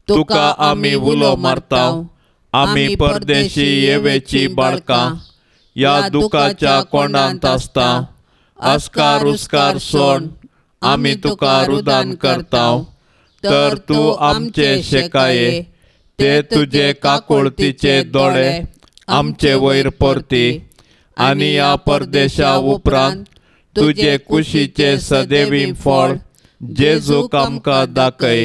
तुका आमी उलो मारताव. आमी परदेशी येवेची बाळकां, या दुखाच्या कोंडांत आसता. अस्कार उस्कार सोड, आमी तुका रुदान करताव. तर तू आमचे शेकाये, ते तुझे काकुळतीचे दोळे आमचे वयर परती. आणि या परदेशा उपरांत तुझे कुशीचे सदैवी फळ जेजूक आमकां दाखय.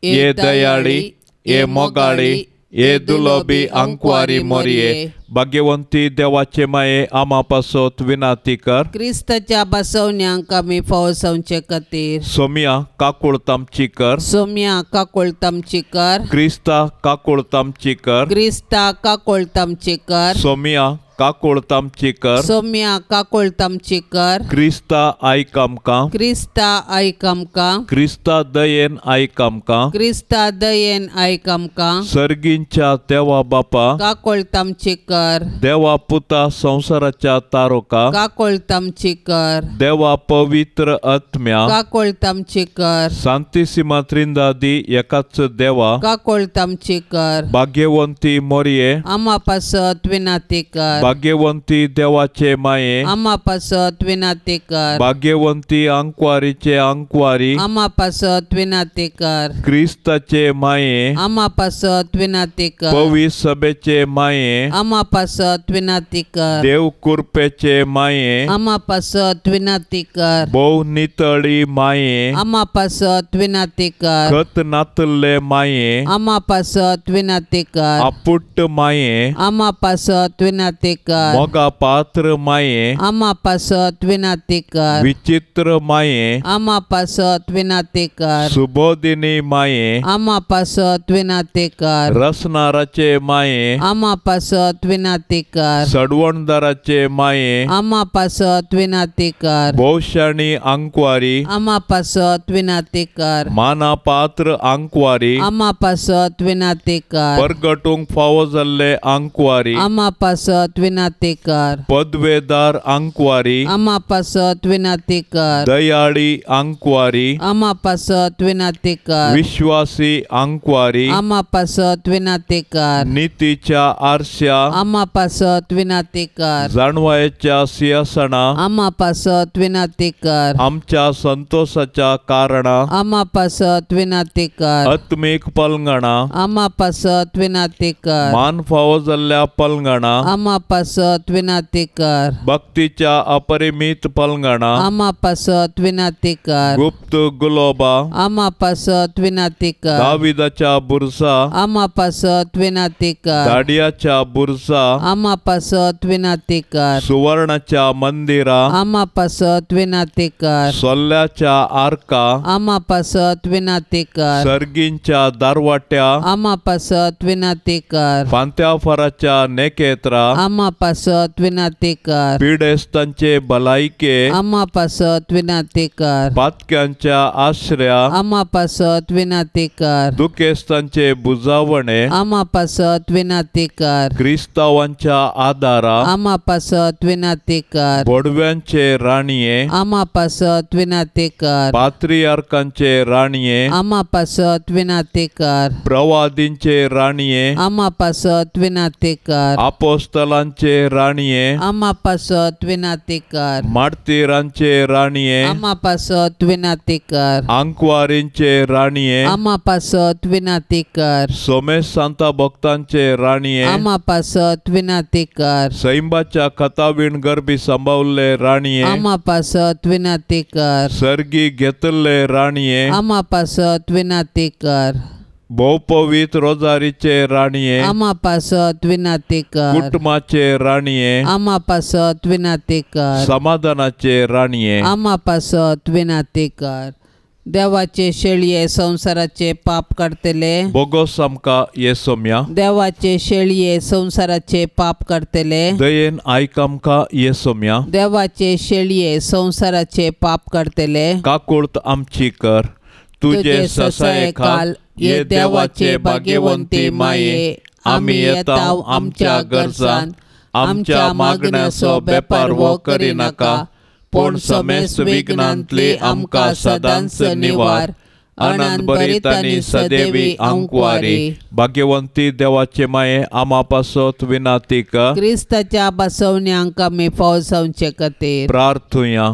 ये दयाळी, ये मोगाळी, ये दुलोबी आंकवारी मोरये, भाग्यवंती देवाचे माये, आम्हा पासत विनाती कर. क्रिस्ताच्या बसवण्यांक आमी फवसवचे खातीर सोम्या काकुळतामची कर. सोम्या काकुळतामची कर. क्रिस्ता काकुळतामची कर. क्रिस्ता काकुळतामची कर. सोम्या काकुळतामची कर. सोम्या काकुळतामची कर. क्रिस्ता आयक आमकां. क्रिस्ता आयक आमकां. क्रिस्ता दयेन आयक आमकां. क्रिस्ता दयेन आयक आमकां. सर्गींच्या देवा बापा काकुळतामची कर. देवा पुता संसाराच्या तारोका काकुळतामची कर. देवा पवित्र आत्म्या काकुळतामची कर. सांतिसिमा त्रिंदादी एकाच देवा काकुळतामची कर. भाग्यवंती मोरये आम्हा पासत विनाती कर. भाग्यवंती देवाचे माये, आम्हा पासत विनाती कर. भाग्यवंती अंकवारीचे अंकवारी, आम्हा पासत विनाती कर. क्रिस्ताचे माये, आम्हा पासत विनाती कर. पवी सभेचे माये, आम्हा पासत विनाती कर. देव कृपेचे माये, आम्हा पासत विनाती कर. बहु नितळी माये, आम्हा पासत विनाती कर. खत नातले माये, आम्हा पासत विनाती कर. आपुट्ट माये, आम्हा पासत विनाती कर. मोगा पात्र माये, आम्हा पासत विनाती कर. विचित्र माये, आम्हा पासत विनाती कर. सुबोधिनी माये, आम्हा पासत विनाती कर. रसनाराचे माये, आम्हा पासत विनाती कर. सडवणदाराचे माये, आम्हा पासत विनाती कर. भोवशाणी अंकवारी, आम्हा पासत विनाती कर. माना पात्र अंकवारी, आम्हा पासत विनाती कर. परगटूंक फावो जाल्ले अंकवारी, आम्हा पासत विनातेकर, पदवेदार अंकवारी, अमापासत विनातेकर, दयाळी अंकवारी, अमापासत विनातेकर, विश्वासी अंकवारी, अमापासत विनातेकर, नीतीच्या आरशा, अमापासत विनातेकर, जाणवायच्या सिंहासना, अमापासत विनातेकर, आमच्या संतोषाच्या कारणा, अमापासत विनातेकर, आत्मिक पलंगणा, अमापासत विनातेकर, मान फावो जाल्ल्या पलंगणा, अमापासत विनातेकर, भक्तीच्या अपरिमित पलंगणा, अमापासत विनातेकर, गुप्त गुलोबा, अमापासत विनातेकर, दाविदाच्या बुरसा, अमापासत विनातेकर, दाडियाच्या बुरसा, अमापासत विनातेकर, सुवर्णाच्या मंदिरा, अमापासत विनातेकर, सोल्ल्याच्या आर्का, अमापासत विनातेकर, सर्गींच्या दारवाट्या, अमापासत विनातेकर, पांत्याफराच्या नेकेत्रा, अमापासत विनातेकर, पिडेस्तांचे भलायके, अमापासत विनातेकर, पातक्यांच्या आश्रया, अमापासत विनातेकर, दुखेस्तांचे बुजावणे, अमापासत विनातेकर, क्रिस्तावांच्या आदारा, अमापासत विनातेकर, बोडव्यांचे राणीये, अमापासत विनातेकर, पात्रियार्कांचे राणीये, अमापासत विनातेकर, प्रवादींचे राणीये, अमापासत विनातेकर, अपोस्तलांचे राणीये, अमापासत विनातेकर, मार्तिरांचे राणीये, अमापासत विनातेकर, अंकवारींचे राणीये, अमापासत विनातेकर, सोमेश सांता भक्तांचे राणीये, अमापासत विनातेकर, सैंबाच्या कथावीण गरबी सांभाळले राणीये, अमापासत विनातेकर, सर्गी घेतले राणीये, अमापासत विनातेकर, भोवपवीत रोजारीचे राणीये, अमापासत विनातेकर, कुटुंबाचे राणीये, अमापासत विनातेकर, समाधानाचे राणीये, अमापासत विनातेकर. देवाचे शेळये संसाराचे पाप काढतले, बोगोस आमका येसोम्या, देवाचे शेळये संसाराचे पाप काढतले, दयेन आयक आमका येसोम्या, देवाचे शेळये संसाराचे पाप काढतले, काकुळत आमची कर, तुझे ससाये खाल, ये देवाचे भाग्यवंती माये, आम्ही येताव आमच्या गरजान, आमच्या मागण्याचो बेपार वो करी नाका, पण समेस्त विघ्नांतली आमकां सदांच निवार, आनंद भरीत आनी सदेवी अंकवारी. भाग्यवंती देवाचे माये, आमा पासत विनाती कर, क्रिस्ताच्या बसवण्यांक आमी फावसावचे खातीर प्रार्थुया.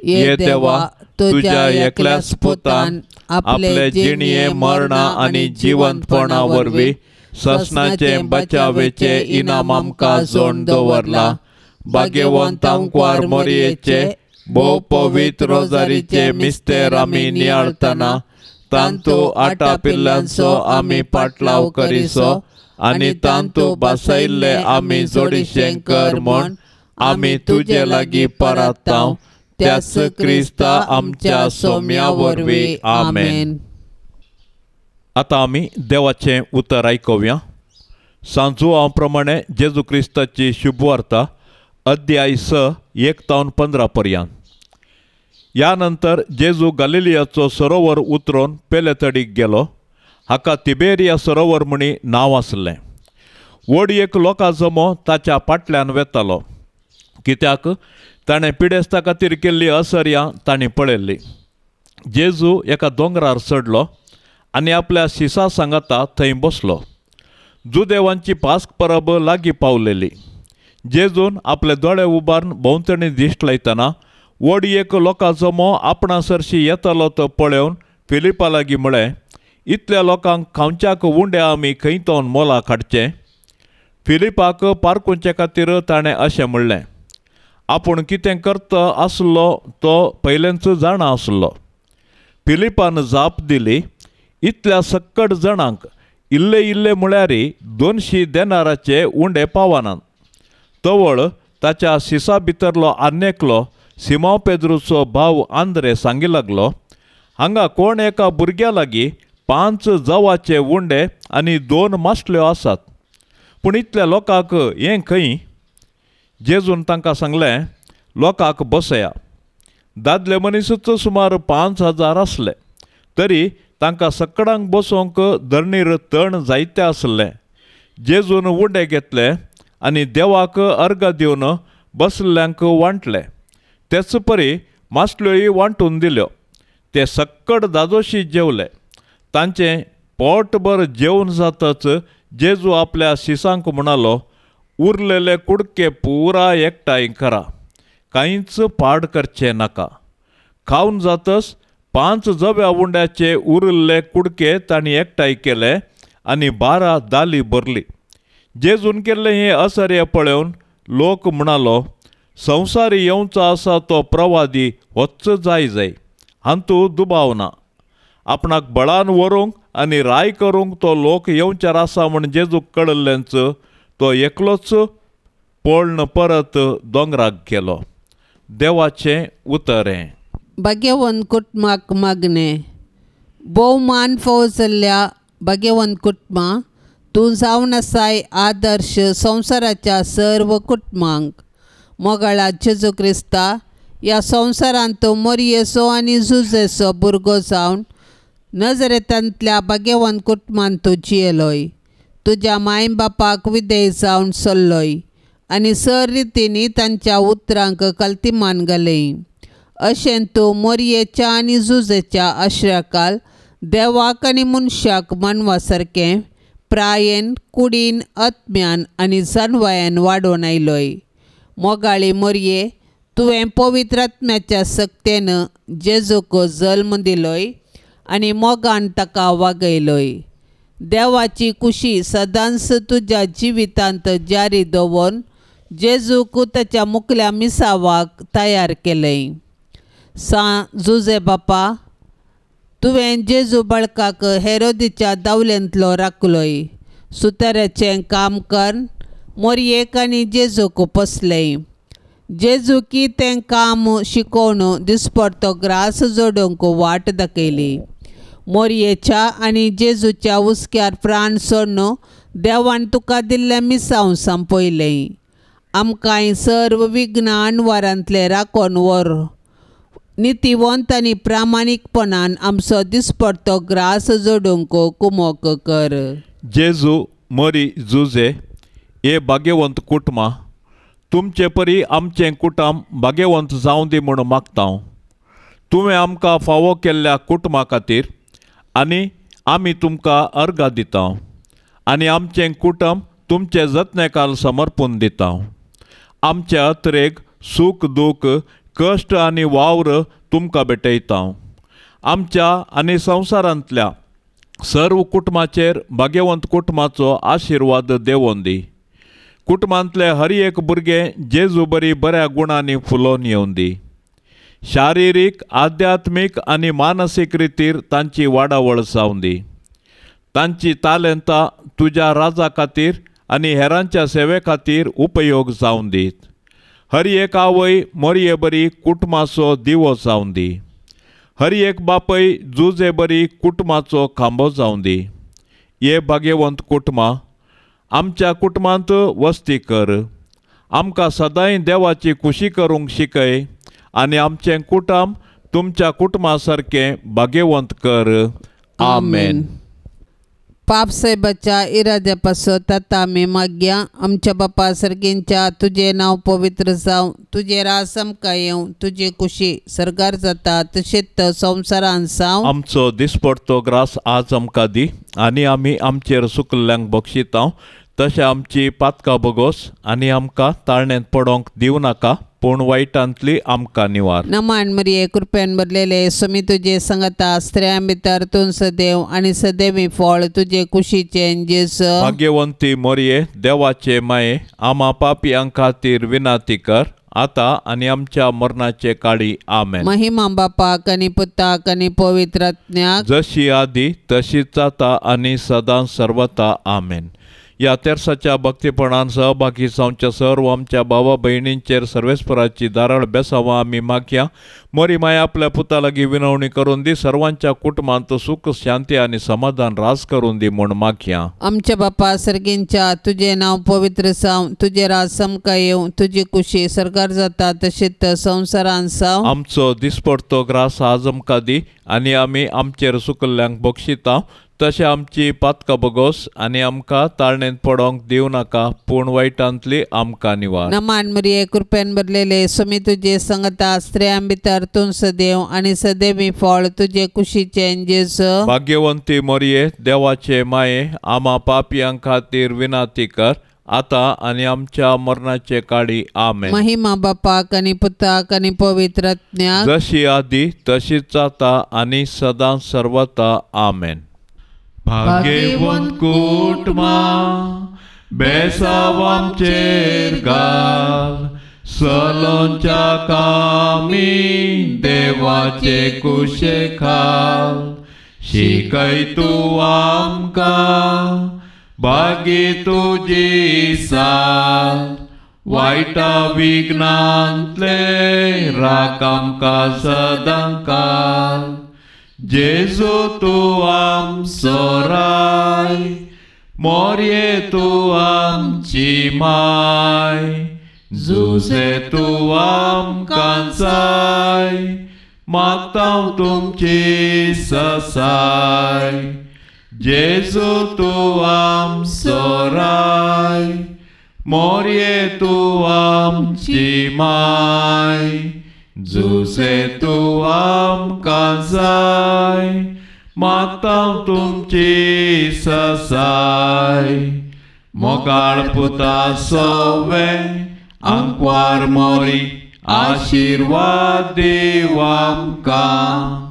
ये देवा, तुझ्या एकल्याच पुतान आपले जिणये मरणा आनी जिवंतपणा वरवीं ससनाचे बचावेचे इनाम आमकां जोड दवरला. भाग्यवंत अंकवार मोरयेचे भोव पवित्र रोजारीचे मिस्तेर आमी नियाळतना तांतू आटा पिल्ल्यांचो आमी पाटलाव करिसो आनी तांतू बसयल्ले आमी जोडिशें कर म्हूण आमी तुजे लागीं परताव. त्याच क्रिस्ता आमच्या सोम्या वरवीं. आमेन. आतां आमी देवाचें उतर आयकुया. सांजो हांव प्रमाणे जेजू क्रिस्ताची शुभवार्ता अध्याय 6 1-15 पर्यंत. या नंतर जेजू गलिलियाचो सरोवर उतरून पेलेतडीक गेलो. हाका तिबेरिया सरोवर म्हणी नांव आसलें. व्हडयेक लोकां जमो ताच्या फाटल्यान वेतालो, कित्याक ताणें पिडेस्ता खातीर केल्ली असर्यां तांणी पळयल्ली. जेजू एका दोंगरार चडलो आनी आपल्या शिसा सांगाता थंय बसलो. जुदेवांची पास्क परब लागीं पावलेली. जेजून आपले दोळे उबारून भोंवतणी दिश्ट लायतना व्हडयेक लोकां जमो आपणा सरशी येतालो तो पळोवन फिलिपा लागीं म्हळें, इतल्या लोकांक खावच्याक उंडे आमी खंयतोन मोला काडचें? फिलिपाक पारकुंचे खातीर ताणें अशें म्हणलें. आपूण कितें करता आसलो तो पयलेंच जाणा आसलो. फिलिपान जाप दिली, इतल्या सक्कट जाणांक इल्ले इल्ले म्हळ्यारी 200 देनाराचे उंडे पावनात. तवळ ताच्या शिसा भितरलो आन्नेकलो सिमोन पेद्रूचो भाव आंद्रे सांगी लागलो, हांगा कोण एका भुरग्या लागीं 5 जवाचे उंडे आनी 2 मासल्यो आसात, पूण इतल्या लोकांक हें खंय? जेजून तांकां सांगलें, लोकांक बसया. दादले मनीसच सुमार 5000 आसले, तरी तांकां सक्कडांक बसोवंक धरणीर तण जायते आसलें. जेजून उंडे घेतले आनी देवाक अर्घ दिवन बसल्ल्यांक वांटले. तेच परी मासल्योय वांटून दिल्यो. ते सक्कड दादोशी जेवले. तांचें पोटभर जेवण जातच जेजू आपल्या शिसांक म्हणालो, उरलेले कुडके पुराय एकठांय करा, कांयच पाड करचे नाका. खावन जातच 5 जव्या उंड्याचे उरिल्ले कुडके तांणी एकठांय केले आनी 12 दाली भरली. जेजून केल्लें हें असर्य पळोवन लोक म्हणालो, संवसारी येवचो आसा तो प्रवादी वच्च जाय. हांतू दुबाव ना. आपणाक बळान व्हरूंक आनी राय करूंक तो लोक येवचार आसा म्हूण जेजूक कळिल्लेंच तो एकलोच पळण परत दोंगराक गेलो. देवाचें उतरें. भाग्यवन कुटुंबाक मागणे. भोवमान फोव जाल्ल्या भाग्यवन कुटुंबा तूं जावन आसाय आदर्श संवसाराच्या सर्व कुटुंबांक. मोगाळा जेजू क्रिस्ता ह्या संवसारांत तूं मोरयेचो आनी जुजेचो भुरगो जावन नजरेंतल्या भाग्यवन कुटुंबांत तूं जियेलोय. तुज्या माय बापाक विधेय जावन चल्लोय आनी सर रितींनी तांच्या उतरांक कल्तिमान घालें. अशें तूं मोरयेच्या आनी जुजेच्या आश्रयाकाल देवाक आनी मनशाक मानवा सारकें प्रायेन कुडीन आत्म्यान आनी जानवायान वाडोवन आयलोय. मोगाळी मोरये, तुवें पवित्र आत्म्याच्या सक्तेन जेजूक जल्म दिलोय आनी मोगान ताका वागयलोय. देवाची कुशी सदांच तुज्या जिवितांत जारी दवरून जेजूक ताच्या मुखल्या मिसावाक तयार केलें. जुजे बापा, तुवें जेजू बाळकाक हेरोदीच्या दावलेंतलो राखलोय. सुताराचें काम कर मोरयेक आनी जेजूक पोसलें. जेजूकी तें काम शिकोवन दिसपडतो ग्रास जोडूंक वाट दाखयली. मोरयेच्या आनी जेजूच्या उस्क्यार प्राण सोडून देवान तुका दिल्लें मिसांव संपयलें. आमकांय सर्व विघ्नां आनवारांतले राखोन व्हर. नितीवंत आनी प्रामाणीकपणान आमचो दिसपडतो ग्रास जोडूंक कुमोक कर. जेजू, मोरी, जुजे हे भाग्यवंत कुटुंबां, तुमचे परी आमचें कुटुंब भाग्यवंत जावं दी म्हूण मागता. तुवें आमकां फावो केल्ल्या कुटुंबा खातीर आनी आमी तुमकां अर्घ दिता आनी आमचें कुटुंब तुमचे जतनेकाल समर्पून दिता. आमच्या अत्रेक सूख दूख कश्ट आनी वावर तुमकां भेटयता. आमच्या आनी संवसारांतल्या सर्व कुटुंबाचेर भाग्यवंत कुटुंबाचो आशिर्वाद देवोन दी. कुटुंबांतले हर एक भुरगें जेजू बरी बऱ्या गुणांनी फुलोवन येवन दी. शारिरीक, आध्यात्मीक आनी मानसीक रितीर तांची वाडावळ जावं दी. तांची तालंतां तुज्या राजा खातीर आनी हेरांच्या सेवे खातीर उपयोग जावं दीत. हर एक आवय मोरये बरी कुटुंबाचो दिवो जावं दी. हर एक बापय जुजे बरी कुटुंबाचो खांबो जावं दी. हे भाग्यवंत कुटुंबां, आमच्या कुटुंबांत वस्ती कर. आमकां सदांय देवाची खुशी करूंक शिकय आनी आमचें कुटुंब तुमच्या कुटुंबा सारकें भाग्यवंत कर. आमेन. पाप साहेबाच्या इराद्या पासत आतां आमी मागया. आमच्या बापा सर्गींच्या तुजें नांव पवित्र जावं, तुजें रास आमकां येवं, तुजी कुशी सरकार जाता तशेंच संवसारांत जावं. आमचो दिसपडतो ग्रास आज आमकां दी आनी आमी आमचेर चुकल्ल्यांक बक्षिता तशें आमची पातकां बगोस आनी आमकां ताळणेंत पडोंक दिवं नाका, पूण वायटांतली आमकां निवार. नमान मरिये, कृपेन भरलेले समी तुजे सांगता, स्त्रियां भितर तूं सदैव आनी सदैवी फळ तुजे कुशीचें जेजू. भाग्यवंती मोरये, देवाचे माये, आमा पापियां खातीर विनाती कर, आता आनी आमच्या मरणाचे काळी. आमेन. महिमा बापाक आनी पुताक आनी पवित्र आत्म्याक जशी आदी तशीच आता आनी सदां सर्वता. आमेन. या तेर्साच्या भक्तीपणान सहभागी जावच्या सर्व आमच्या भावा भयणींचेर सर्वेस्पराची दाराळ बेसावां आमी मागया. मोरी माया आपल्या पुता लागीं विनवणी करून दी. सर्वांच्या कुटुंबांत सुख शांती आनी समाधान रास करून दी म्हूण मागया. आमच्या बापा सर्गींच्या तुजें नांव पवित्र जावं, तुजें रास आमकां येवं, तुजी कुशी सरकार जाता तशेंच संवसारांत जावं. आमचो दिसपडतो ग्रास आज आमकां दी आनी आमी आमचेर चुकल्ल्यांक बक्षिता तशें आमची पातकां बगोस आनी आमकां ताळणेंत पडोंक दिवं नाका, पूण वायटांतली आमकां निवार. नमान मरिये कृपेन भरलेले सुमी तुजे संगता स्त्रियां भितर तूं सदैव आनी सदैवी फळ तुजे कुशीचे जेजू. भाग्यवंती मरिये देवाचे माये, आमा पापयां खातीर विनाती कर, आता आनी आमच्या मरणाचे काळी. आमेन. महिमा बापाक आनी पुताक आनी पवित्र आत्म्याक जशी आदी तशीच आता आनी सदां सर्वता. आमेन. भाग्यवंत कुटुंबा बेसाव आमचेर घाल, सलोंच्या कामी देवाचे कुशेक घाल. शिकय तूं आमकां भागी तुजी साल, वायटा विघ्नांतले राख आमकां सदां काल. जेजू तूं आमचो राय, मोरये तूं आमची माय. जुजे तूं आमकां जाय, मागतां तुमची ससाय. जेजू तूं आमचो राय, मोरये तूं आमची माय. जुजे तूं आमकां जाय, मागतां तुमची ससाय. मोगाळ पुता सोवे आंकवार मोरी, आशिर्वाद दीव आमकां.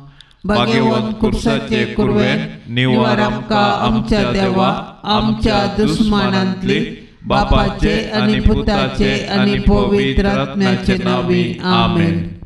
भाग्यवंत कुर्साचे कुरवेन निवार आमकां आमच्या देवा, आमच्या दुस्मानांतली. बापाचे आनी पुताचे आनी पवित्र आत्म्याचे नांवी. आमेन.